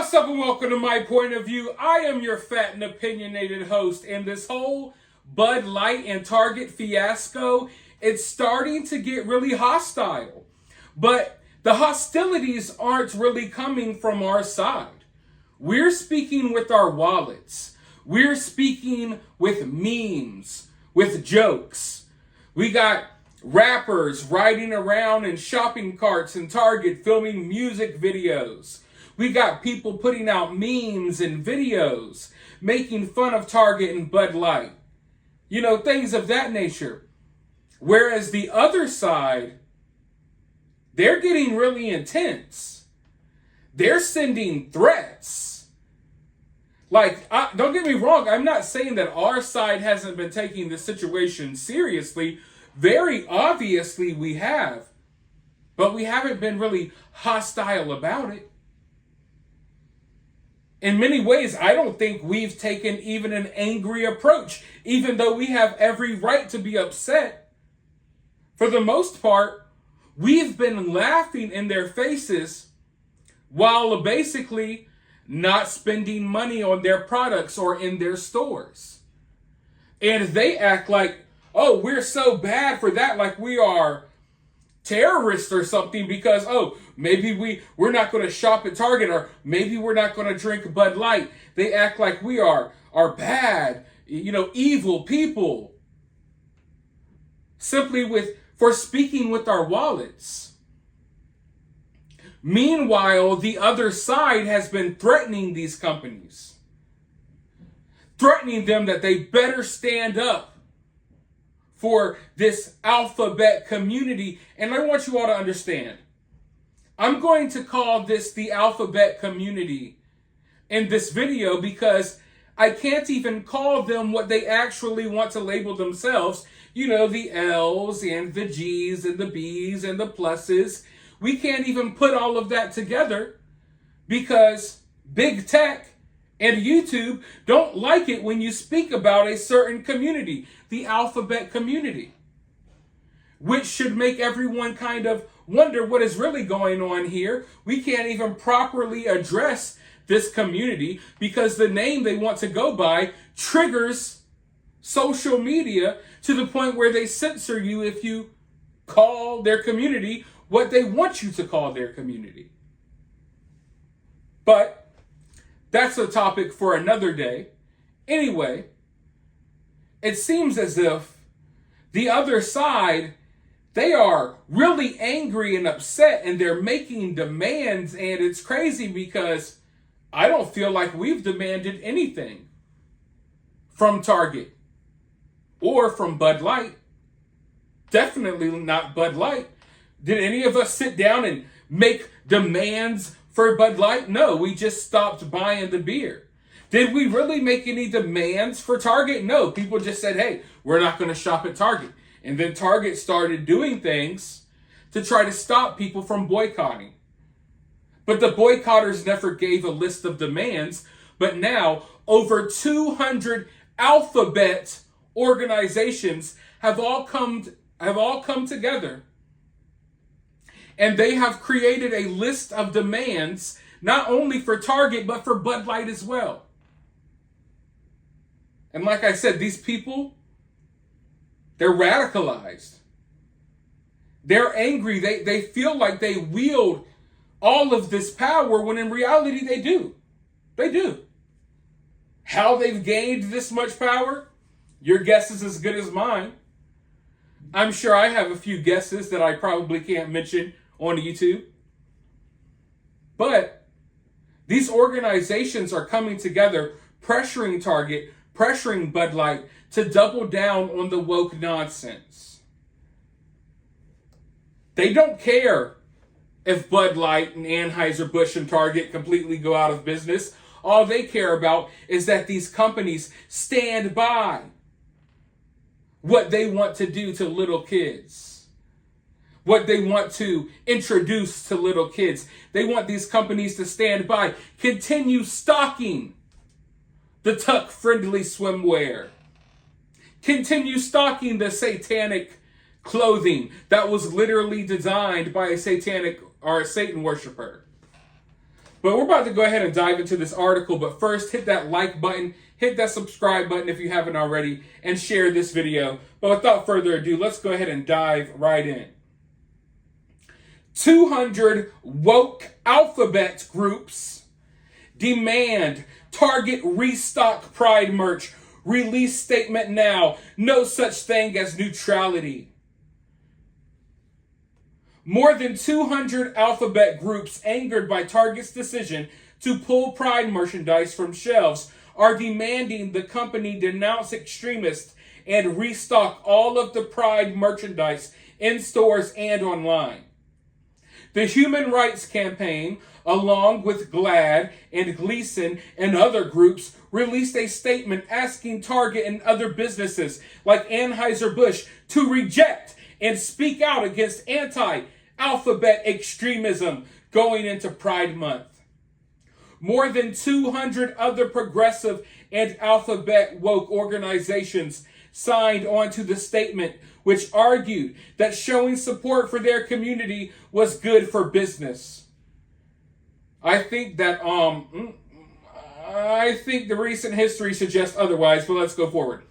What's up and welcome to My Point of View. I am your fat and opinionated host, and this whole Bud Light and Target fiasco, it's starting to get really hostile. But the hostilities aren't really coming from our side. We're speaking with our wallets. We're speaking with memes, with jokes. We got rappers riding around in shopping carts in Target filming music videos. We got people putting out memes and videos, making fun of Target and Bud Light. You know, things of that nature. Whereas the other side, they're getting really intense. They're sending threats. Like, don't get me wrong, I'm not saying that our side hasn't been taking the situation seriously. Very obviously we have. But we haven't been really hostile about it. In many ways, I don't think we've taken even an angry approach, even though we have every right to be upset. For the most part, we've been laughing in their faces while basically not spending money on their products or in their stores. And they act like, oh, we're so bad for that, like we are terrorists or something because, oh, maybe we're not going to shop at Target, or maybe we're not going to drink Bud Light. They act like we are bad, evil people. Simply for speaking with our wallets. Meanwhile, the other side has been threatening these companies. Threatening them that they better stand up for this alphabet community. And I want you all to understand, I'm going to call this the alphabet community in this video because I can't even call them what they actually want to label themselves. You know, the L's and the G's and the B's and the pluses. We can't even put all of that together because big tech and YouTube don't like it when you speak about a certain community, the alphabet community, which should make everyone kind of wonder what is really going on here. We can't even properly address this community because the name they want to go by triggers social media to the point where they censor you if you call their community what they want you to call their community. But that's a topic for another day. Anyway, it seems as if the other side, they are really angry and upset and they're making demands, and it's crazy because I don't feel like we've demanded anything from Target or from Bud Light. Definitely not Bud Light. Did any of us sit down and make demands for Bud Light? No, we just stopped buying the beer. Did we really make any demands for Target? No, people just said, hey, we're not going to shop at Target. And then Target started doing things to try to stop people from boycotting. But the boycotters never gave a list of demands. But now over 200 alphabet organizations have all come together. And they have created a list of demands, not only for Target, but for Bud Light as well. And like I said, these people, they're radicalized. They're angry. They feel like they wield all of this power when in reality they do. They do. How they've gained this much power, your guess is as good as mine. I'm sure I have a few guesses that I probably can't mention on YouTube. But these organizations are coming together, pressuring Target, pressuring Bud Light to double down on the woke nonsense. They don't care if Bud Light and Anheuser-Busch and Target completely go out of business. All they care about is that these companies stand by what they want to do to little kids. What they want to introduce to little kids. They want these companies to stand by, continue stocking the tuck-friendly swimwear. Continue stocking the satanic clothing that was literally designed by a satanic or a Satan worshiper. But we're about to go ahead and dive into this article. But first, hit that like button, hit that subscribe button if you haven't already, and share this video. But without further ado, let's go ahead and dive right in. 200 woke alphabet groups demand Target restock Pride merch. Release statement now. No such thing as neutrality. More than 200 alphabet groups angered by Target's decision to pull Pride merchandise from shelves are demanding the company denounce extremists and restock all of the Pride merchandise in stores and online. The Human Rights Campaign, along with GLAAD and Gleason and other groups, released a statement asking Target and other businesses like Anheuser-Busch to reject and speak out against anti-alphabet extremism going into Pride Month. More than 200 other progressive and alphabet woke organizations signed onto the statement, which argued that showing support for their community was good for business. I think the recent history suggests otherwise, but let's go forward.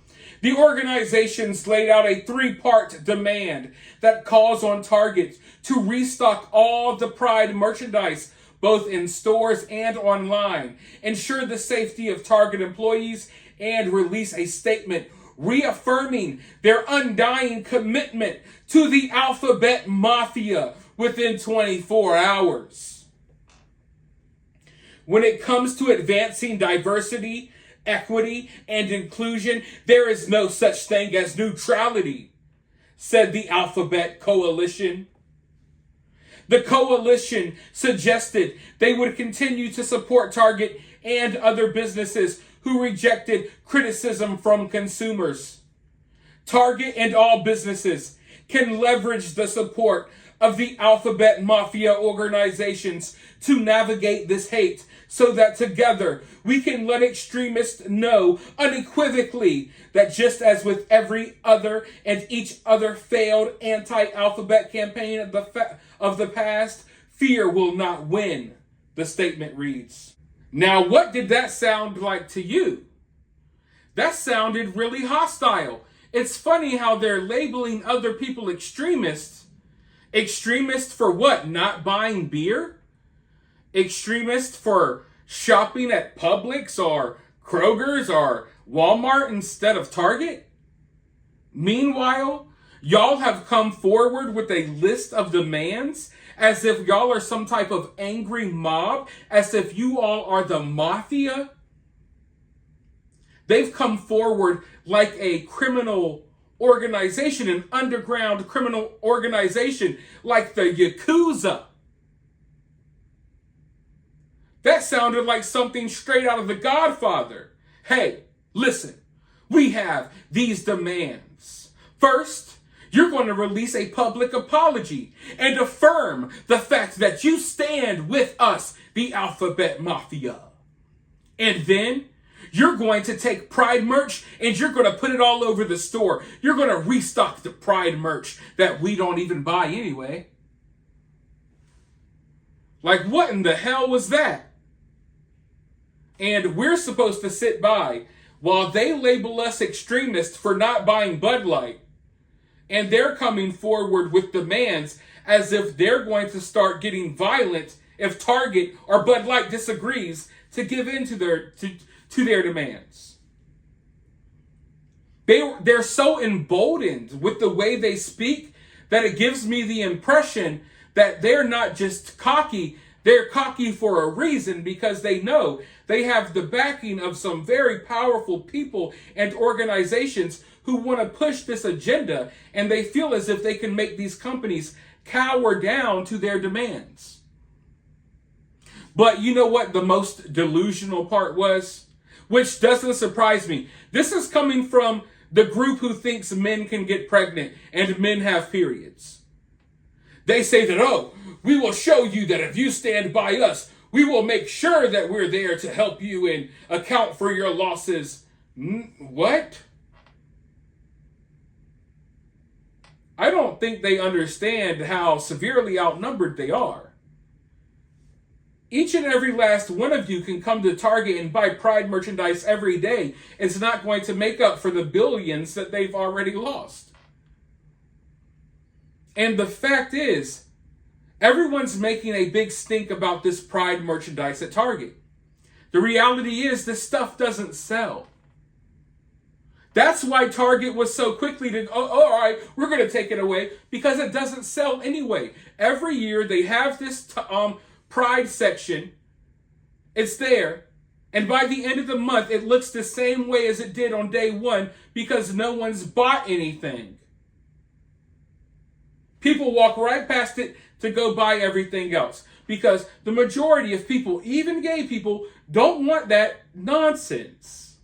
The organizations laid out a 3-part demand that calls on Target to restock all the Pride merchandise, both in stores and online, ensure the safety of Target employees, and release a statement reaffirming their undying commitment to the alphabet mafia within 24 hours. When it comes to advancing diversity, equity, and inclusion, there is no such thing as neutrality, said the Alphabet Coalition. The coalition suggested they would continue to support Target and other businesses who rejected criticism from consumers. Target and all businesses can leverage the support of the alphabet mafia organizations to navigate this hate so that together we can let extremists know unequivocally that just as with every other and each other failed anti-alphabet campaign of the past, fear will not win, the statement reads. Now, what did that sound like to you? That sounded really hostile. It's funny how they're labeling other people extremists. Extremists for what? Not buying beer? Extremists for shopping at Publix or Kroger's or Walmart instead of Target? Meanwhile, y'all have come forward with a list of demands as if y'all are some type of angry mob, as if you all are the mafia. They've come forward like a criminal organization, an underground criminal organization like the Yakuza. That sounded like something straight out of The Godfather. Hey, listen, we have these demands. First, you're going to release a public apology and affirm the fact that you stand with us, the Alphabet Mafia. And then you're going to take Pride merch and you're going to put it all over the store. You're going to restock the Pride merch that we don't even buy anyway. Like, what in the hell was that? And we're supposed to sit by while they label us extremists for not buying Bud Light. And they're coming forward with demands as if they're going to start getting violent if Target or Bud Light disagrees to give in to their demands. They're so emboldened with the way they speak that it gives me the impression that they're not just cocky, they're cocky for a reason, because they know they have the backing of some very powerful people and organizations who want to push this agenda, and they feel as if they can make these companies cower down to their demands. But you know what the most delusional part was? Which doesn't surprise me. This is coming from the group who thinks men can get pregnant and men have periods. They say that, oh, we will show you that if you stand by us, we will make sure that we're there to help you and account for your losses. What? I don't think they understand how severely outnumbered they are. Each and every last one of you can come to Target and buy Pride merchandise every day. It's not going to make up for the billions that they've already lost. And the fact is, everyone's making a big stink about this Pride merchandise at Target. The reality is, this stuff doesn't sell. That's why Target was so quickly to, all right, we're going to take it away, because it doesn't sell anyway. Every year they have this Pride section. It's there. And by the end of the month, it looks the same way as it did on day one because no one's bought anything. People walk right past it to go buy everything else because the majority of people, even gay people, don't want that nonsense.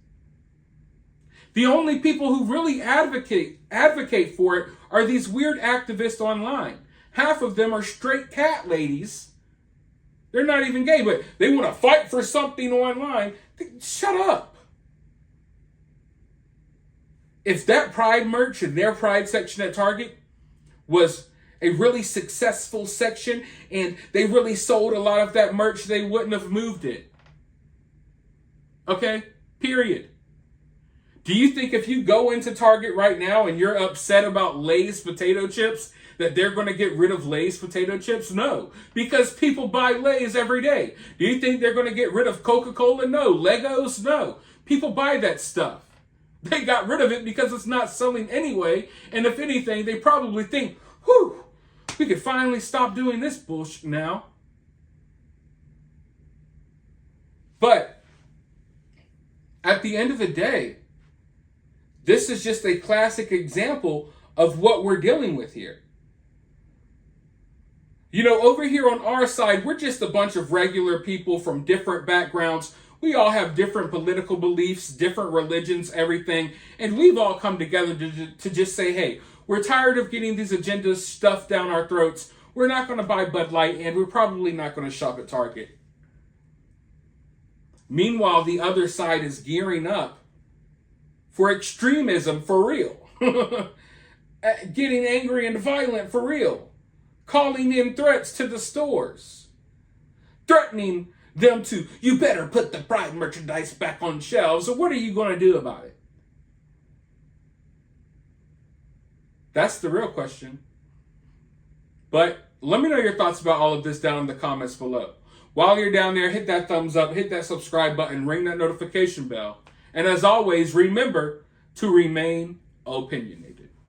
The only people who really advocate for it are these weird activists online. Half of them are straight cat ladies. They're not even gay, but they want to fight for something online. Shut up. If that Pride merch in their Pride section at Target was a really successful section and they really sold a lot of that merch, they wouldn't have moved it. Okay? Period. Do you think if you go into Target right now and you're upset about Lay's potato chips, that they're going to get rid of Lay's potato chips? No, because people buy Lay's every day. Do you think they're going to get rid of Coca-Cola? No. Legos? No. People buy that stuff. They got rid of it because it's not selling anyway, and if anything, they probably think, whew, we could finally stop doing this bullshit now. But at the end of the day, this is just a classic example of what we're dealing with here. You know, over here on our side, we're just a bunch of regular people from different backgrounds. We all have different political beliefs, different religions, everything. And we've all come together to just say, hey, we're tired of getting these agendas stuffed down our throats. We're not going to buy Bud Light, and we're probably not going to shop at Target. Meanwhile, the other side is gearing up for extremism for real. Getting angry and violent for real. Calling in threats to the stores. Threatening them to, you better put the Pride merchandise back on shelves. So what are you going to do about it? That's the real question. But let me know your thoughts about all of this down in the comments below. While you're down there, hit that thumbs up, hit that subscribe button, ring that notification bell. And as always, remember to remain opinionated.